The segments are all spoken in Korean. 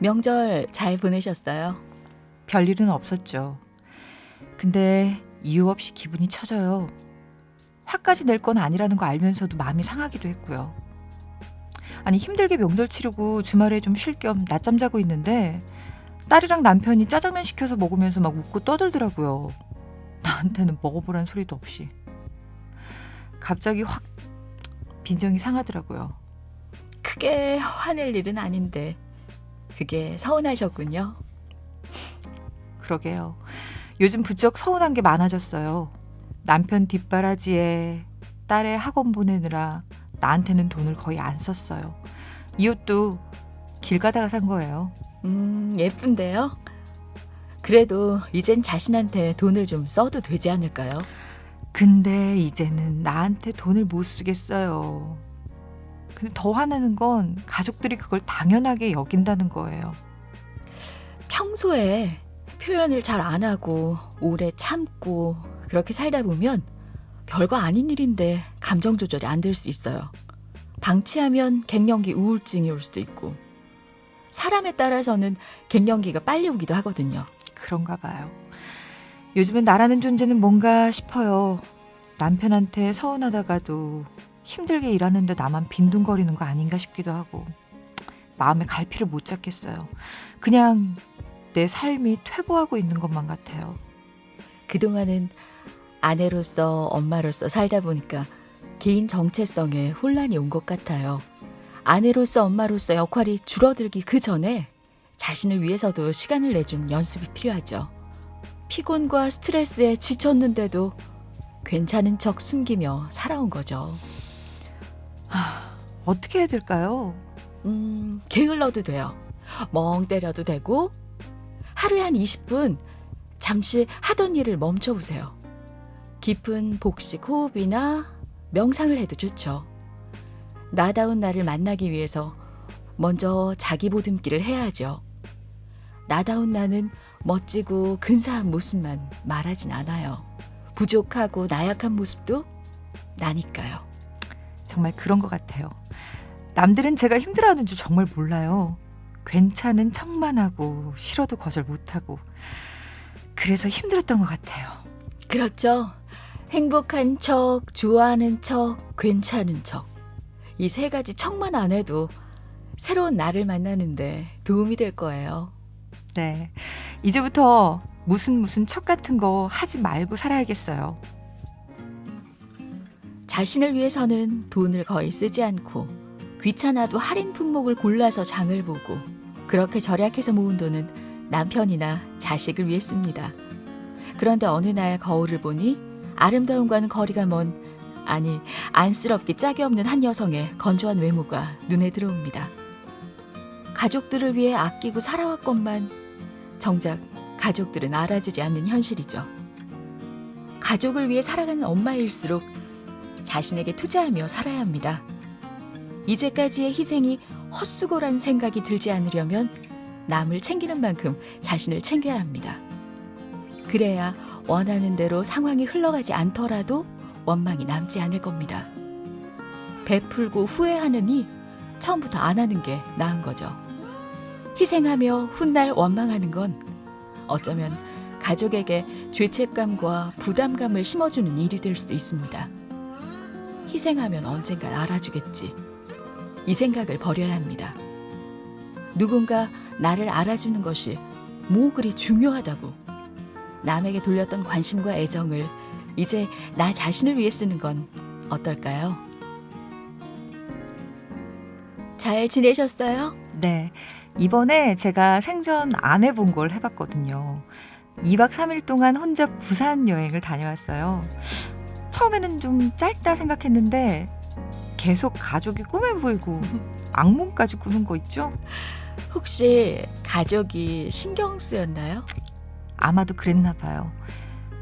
명절 잘 보내셨어요? 별일은 없었죠. 근데 이유 없이 기분이 처져요. 화까지 낼 건 아니라는 거 알면서도 마음이 상하기도 했고요. 아니 힘들게 명절 치르고 주말에 좀 쉴 겸 낮잠 자고 있는데 딸이랑 남편이 짜장면 시켜서 먹으면서 막 웃고 떠들더라고요. 나한테는 먹어보란 소리도 없이. 갑자기 확 빈정이 상하더라고요. 크게 화낼 일은 아닌데 그게 서운하셨군요. 그러게요. 요즘 부쩍 서운한 게 많아졌어요. 남편 뒷바라지에 딸의 학원 보내느라 나한테는 돈을 거의 안 썼어요. 이 옷도 길 가다가 산 거예요. 예쁜데요? 그래도 이젠 자신한테 돈을 좀 써도 되지 않을까요? 근데 이제는 나한테 돈을 못 쓰겠어요. 근데 더 화나는 건 가족들이 그걸 당연하게 여긴다는 거예요. 평소에 표현을 잘 안 하고 오래 참고 그렇게 살다 보면 별거 아닌 일인데 감정 조절이 안 될 수 있어요. 방치하면 갱년기 우울증이 올 수도 있고 사람에 따라서는 갱년기가 빨리 오기도 하거든요. 그런가 봐요. 요즘은 나라는 존재는 뭔가 싶어요. 남편한테 서운하다가도 힘들게 일하는데 나만 빈둥거리는 거 아닌가 싶기도 하고 마음에 갈피를 못 잡겠어요. 그냥 내 삶이 퇴보하고 있는 것만 같아요. 그동안은 아내로서 엄마로서 살다 보니까 개인 정체성에 혼란이 온 것 같아요. 아내로서 엄마로서 역할이 줄어들기 그 전에 자신을 위해서도 시간을 내준 연습이 필요하죠. 피곤과 스트레스에 지쳤는데도 괜찮은 척 숨기며 살아온 거죠. 어떻게 해야 될까요? 게을러도 돼요. 멍 때려도 되고 하루에 한 20분 잠시 하던 일을 멈춰보세요. 깊은 복식 호흡이나 명상을 해도 좋죠. 나다운 나를 만나기 위해서 먼저 자기 보듬기를 해야죠. 나다운 나는 멋지고 근사한 모습만 말하진 않아요. 부족하고 나약한 모습도 나니까요. 정말 그런 것 같아요. 남들은 제가 힘들어하는 줄 정말 몰라요. 괜찮은 척만 하고 싫어도 거절 못하고 그래서 힘들었던 것 같아요. 그렇죠. 행복한 척, 좋아하는 척, 괜찮은 척. 이 세 가지 척만 안 해도 새로운 나를 만나는데 도움이 될 거예요. 네, 이제부터 무슨 척 같은 거 하지 말고 살아야겠어요. 자신을 위해서는 돈을 거의 쓰지 않고 귀찮아도 할인 품목을 골라서 장을 보고 그렇게 절약해서 모은 돈은 남편이나 자식을 위해 씁니다. 그런데 어느 날 거울을 보니 아름다움과는 거리가 먼 아니 안쓰럽게 짝이 없는 한 여성의 건조한 외모가 눈에 들어옵니다. 가족들을 위해 아끼고 살아왔건만 정작 가족들은 알아주지 않는 현실이죠. 가족을 위해 살아가는 엄마일수록 자신에게 투자하며 살아야 합니다. 이제까지의 희생이 헛수고란 생각이 들지 않으려면 남을 챙기는 만큼 자신을 챙겨야 합니다. 그래야 원하는 대로 상황이 흘러가지 않더라도 원망이 남지 않을 겁니다. 베풀고 후회하느니 처음부터 안 하는 게 나은 거죠. 희생하며 훗날 원망하는 건 어쩌면 가족에게 죄책감과 부담감을 심어주는 일이 될 수도 있습니다. 희생하면 언젠간 알아주겠지. 이 생각을 버려야 합니다. 누군가 나를 알아주는 것이 뭐 그리 중요하다고 남에게 돌렸던 관심과 애정을 이제 나 자신을 위해 쓰는 건 어떨까요? 잘 지내셨어요? 네, 이번에 제가 생전 안 해본 걸 해봤거든요. 2박 3일 동안 혼자 부산 여행을 다녀왔어요. 처음에는 좀 짧다 생각했는데 계속 가족이 꿈에 보이고 악몽까지 꾸는 거 있죠? 혹시 가족이 신경 쓰였나요? 아마도 그랬나 봐요.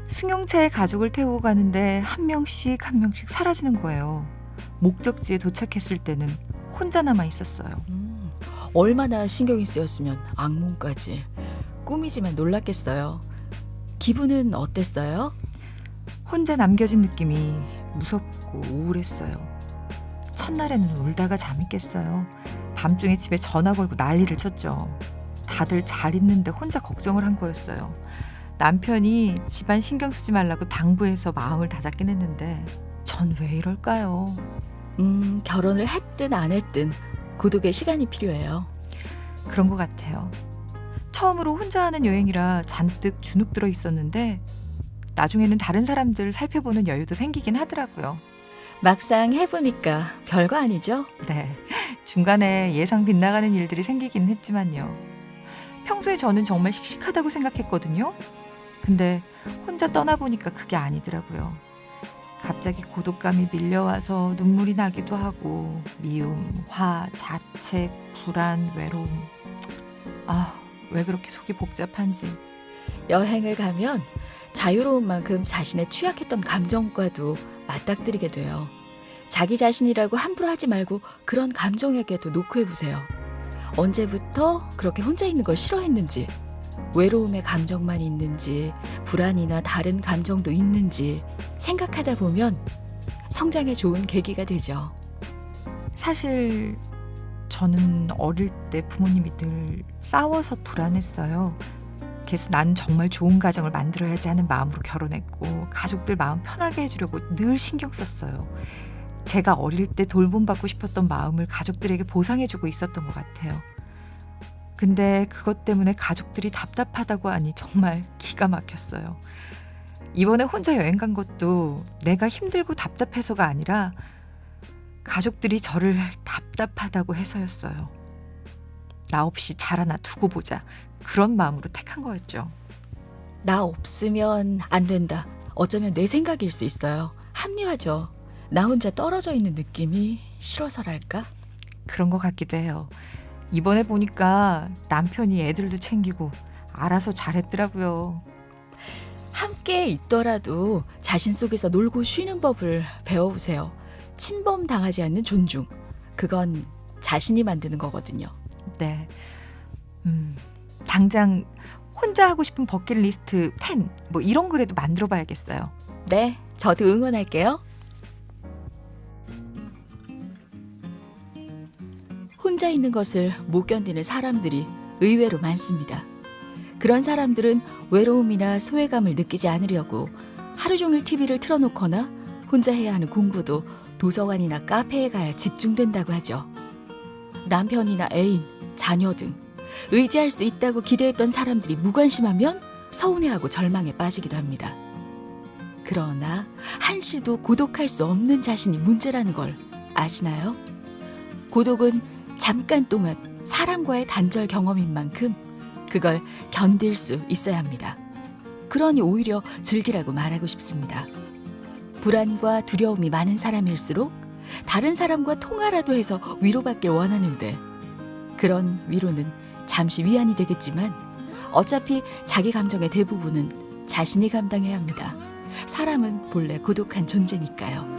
승용차에 가족을 태우고 가는데 한 명씩 사라지는 거예요. 목적지에 도착했을 때는 혼자 남아 있었어요. 얼마나 신경이 쓰였으면 악몽까지. 꿈이지만 놀랐겠어요. 기분은 어땠어요? 혼자 남겨진 느낌이 무섭고 우울했어요. 첫날에는 울다가 잠이 깼어요. 밤중에 집에 전화 걸고 난리를 쳤죠. 다들 잘 있는데 혼자 걱정을 한 거였어요. 남편이 집안 신경 쓰지 말라고 당부해서 마음을 다잡긴 했는데 전 왜 이럴까요? 결혼을 했든 안 했든 고독의 시간이 필요해요. 그런 것 같아요. 처음으로 혼자 하는 여행이라 잔뜩 주눅 들어 있었는데 나중에는 다른 사람들 살펴보는 여유도 생기긴 하더라고요. 막상 해보니까 별거 아니죠? 네, 중간에 예상 빗나가는 일들이 생기긴 했지만요. 평소에 저는 정말 씩씩하다고 생각했거든요. 근데 혼자 떠나보니까 그게 아니더라고요. 갑자기 고독감이 밀려와서 눈물이 나기도 하고 미움, 화, 자책, 불안, 외로움. 왜 그렇게 속이 복잡한지. 여행을 가면 자유로운 만큼 자신의 취약했던 감정과도 맞닥뜨리게 돼요. 자기 자신이라고 함부로 하지 말고 그런 감정에게도 노크해보세요. 언제부터 그렇게 혼자 있는 걸 싫어했는지, 외로움의 감정만 있는지, 불안이나 다른 감정도 있는지 생각하다 보면 성장에 좋은 계기가 되죠. 사실 저는 어릴 때 부모님이 늘 싸워서 불안했어요. 그래서 난 정말 좋은 가정을 만들어야지 하는 마음으로 결혼했고 가족들 마음 편하게 해주려고 늘 신경 썼어요. 제가 어릴 때 돌봄받고 싶었던 마음을 가족들에게 보상해주고 있었던 것 같아요. 근데 그것 때문에 가족들이 답답하다고 하니 정말 기가 막혔어요. 이번에 혼자 여행 간 것도 내가 힘들고 답답해서가 아니라 가족들이 저를 답답하다고 해서였어요. 나 없이 자라나 두고 보자. 그런 마음으로 택한 거였죠. 나 없으면 안 된다. 어쩌면 내 생각일 수 있어요. 합리화죠. 나 혼자 떨어져 있는 느낌이 싫어서랄까? 그런 것 같기도 해요. 이번에 보니까 남편이 애들도 챙기고 알아서 잘했더라고요. 함께 있더라도 자신 속에서 놀고 쉬는 법을 배워보세요. 침범당하지 않는 존중. 그건 자신이 만드는 거거든요. 네. 당장 혼자 하고 싶은 버킷리스트 10 뭐 이런 거라도 만들어 봐야겠어요. 네, 저도 응원할게요. 혼자 있는 것을 못 견디는 사람들이 의외로 많습니다. 그런 사람들은 외로움이나 소외감을 느끼지 않으려고 하루 종일 TV를 틀어놓거나 혼자 해야 하는 공부도 도서관이나 카페에 가야 집중된다고 하죠. 남편이나 애인, 자녀 등 의지할 수 있다고 기대했던 사람들이 무관심하면 서운해하고 절망에 빠지기도 합니다. 그러나 한시도 고독할 수 없는 자신이 문제라는 걸 아시나요? 고독은 잠깐 동안 사람과의 단절 경험인 만큼 그걸 견딜 수 있어야 합니다. 그러니 오히려 즐기라고 말하고 싶습니다. 불안과 두려움이 많은 사람일수록 다른 사람과 통화라도 해서 위로받길 원하는데 그런 위로는 잠시 위안이 되겠지만 어차피 자기 감정의 대부분은 자신이 감당해야 합니다. 사람은 본래 고독한 존재니까요.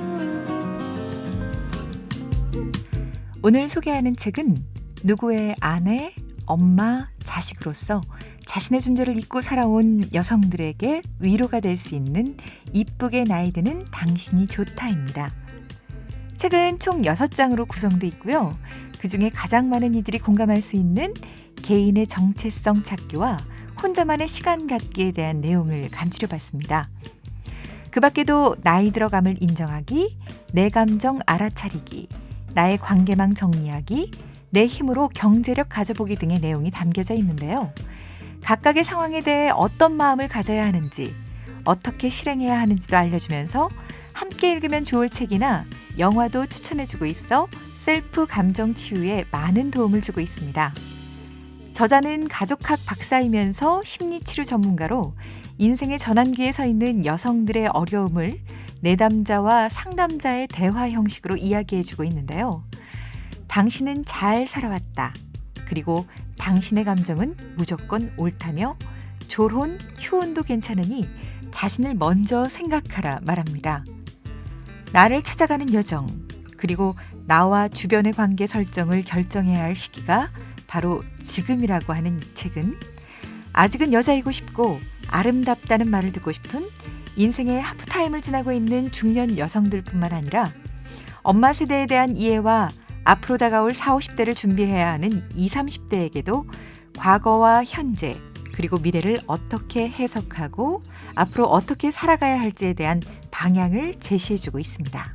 오늘 소개하는 책은 누구의 아내, 엄마, 자식으로서 자신의 존재를 잊고 살아온 여성들에게 위로가 될 수 있는 이쁘게 나이 드는 당신이 좋다입니다. 책은 총 6장으로 구성되어 있고요. 그중에 가장 많은 이들이 공감할 수 있는 개인의 정체성 찾기와 혼자만의 시간 갖기에 대한 내용을 간추려봤습니다. 그 밖에도 나이 들어감을 인정하기, 내 감정 알아차리기, 나의 관계망 정리하기, 내 힘으로 경제력 가져보기 등의 내용이 담겨져 있는데요. 각각의 상황에 대해 어떤 마음을 가져야 하는지, 어떻게 실행해야 하는지도 알려주면서 함께 읽으면 좋을 책이나 영화도 추천해주고 있어 셀프 감정 치유에 많은 도움을 주고 있습니다. 저자는 가족학 박사이면서 심리치료 전문가로 인생의 전환기에 서 있는 여성들의 어려움을 내담자와 상담자의 대화 형식으로 이야기해주고 있는데요. 당신은 잘 살아왔다. 그리고 당신의 감정은 무조건 옳다며 졸혼, 휴혼도 괜찮으니 자신을 먼저 생각하라 말합니다. 나를 찾아가는 여정, 그리고 나와 주변의 관계 설정을 결정해야 할 시기가 바로 지금이라고 하는 이 책은 아직은 여자이고 싶고 아름답다는 말을 듣고 싶은 인생의 하프타임을 지나고 있는 중년 여성들뿐만 아니라 엄마 세대에 대한 이해와 앞으로 다가올 40, 50대를 준비해야 하는 20, 30대에게도 과거와 현재 그리고 미래를 어떻게 해석하고 앞으로 어떻게 살아가야 할지에 대한 방향을 제시해주고 있습니다.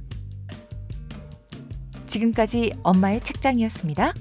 지금까지 엄마의 책장이었습니다.